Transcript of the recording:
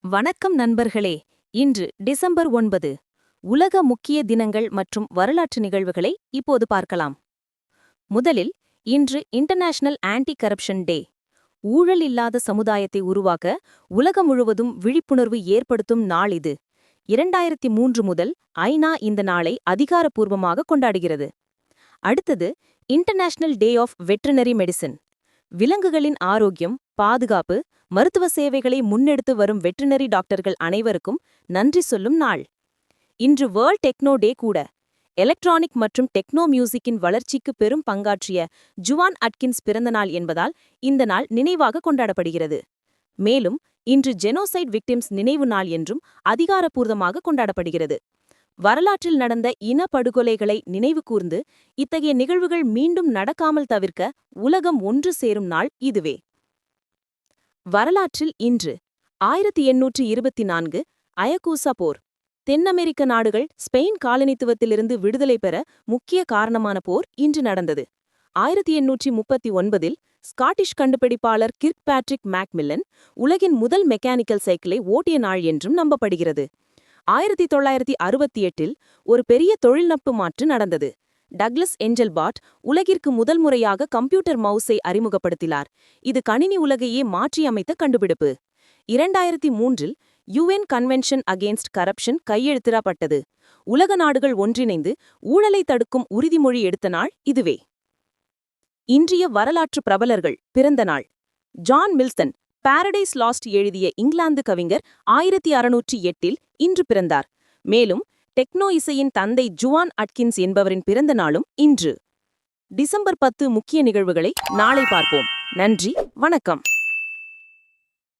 வணக்கம் நண்பர்களே. இன்று டிசம்பர் 9 உலக முக்கிய தினங்கள் மற்றும் வரலாற்று நிகழ்வுகளை இப்போது பார்க்கலாம். முதலில் இன்று இன்டர்நேஷனல் ஆன்டி கரப்ஷன் டே. ஊழல் இல்லாத சமுதாயத்தை உருவாக்க உலகம் முழுவதும் விழிப்புணர்வு ஏற்படுத்தும் நாள் இது. 2003 முதல் ஐநா இந்த நாளை அதிகாரப்பூர்வமாக கொண்டாடுகிறது. அடுத்தது இன்டர்நேஷனல் டே ஆஃப் வெட்டரினரி மெடிசின். விலங்குகளின் ஆரோக்கியம், பாதுகாப்பு, மருத்துவ சேவைகளை முன்னெடுத்து வரும் வெட்டரினரி டாக்டர்கள் அனைவருக்கும் நன்றி சொல்லும் நாள். இன்று வேர்ல்ட் டெக்னோ டே கூட. எலக்ட்ரானிக் மற்றும் டெக்னோ மியூசிக்கின் வளர்ச்சிக்கு பெரும் பங்காற்றிய ஜுவான் அட்கின்ஸ் பிறந்தநாள் என்பதால் இந்த நாள் நினைவாக கொண்டாடப்படுகிறது. மேலும் இன்று ஜெனோசைட் விக்டிம்ஸ் நினைவு நாள் என்றும் அதிகாரப்பூர்வமாக கொண்டாடப்படுகிறது. வரலாற்றில் நடந்த இனப்படுகொலைகளை நினைவு கூர்ந்து இத்தகைய நிகழ்வுகள் மீண்டும் நடக்காமல் தவிர்க்க உலகம் ஒன்று சேரும் நாள் இதுவே. வரலாற்றில் இன்று 1824 அயகூசா போர். தென் அமெரிக்க நாடுகள் ஸ்பெயின் காலனித்துவத்திலிருந்து விடுதலை பெற முக்கிய காரணமான போர் இன்று நடந்தது. 1839 ஸ்காட்டிஷ் கண்டுபிடிப்பாளர் கிர்க் பேட்ரிக் மேக்மில்லன் உலகின் முதல் மெக்கானிக்கல் சைக்கிளை ஓட்டிய நாள் என்றும் நம்பப்படுகிறது. 1968 ஒரு பெரிய தொழில்நுட்ப மாற்று நடந்தது. டக்ளஸ் என்ஜெல்பார்ட் உலகிற்கு முதல் முறையாக கம்ப்யூட்டர் மவுஸை அறிமுகப்படுத்தினார். இது கணினி உலகையே மாற்றியமைத்த கண்டுபிடிப்பு. 2003 UN கன்வென்ஷன் அகெயின்ஸ்ட் கரப்ஷன் கையெழுத்திடப்பட்டது. உலக நாடுகள் ஒன்றிணைந்து ஊழலை தடுக்கும் உறுதிமொழி எடுத்த நாள் இதுவே. இன்றைய வரலாற்று பிரபலர்கள் பிறந்த நாள். ஜான் மில்டன் பாரடைஸ் லாஸ்ட் எழுதிய இங்கிலாந்து கவிஞர் 1608 இன்று பிறந்தார். மேலும் டெக்னோ இசையின் தந்தை ஜுவான் அட்கின்ஸ் என்பவரின் பிறந்த நாளும் இன்று. டிசம்பர் 10 முக்கிய நிகழ்வுகளை நாளை பார்ப்போம். நன்றி, வணக்கம்.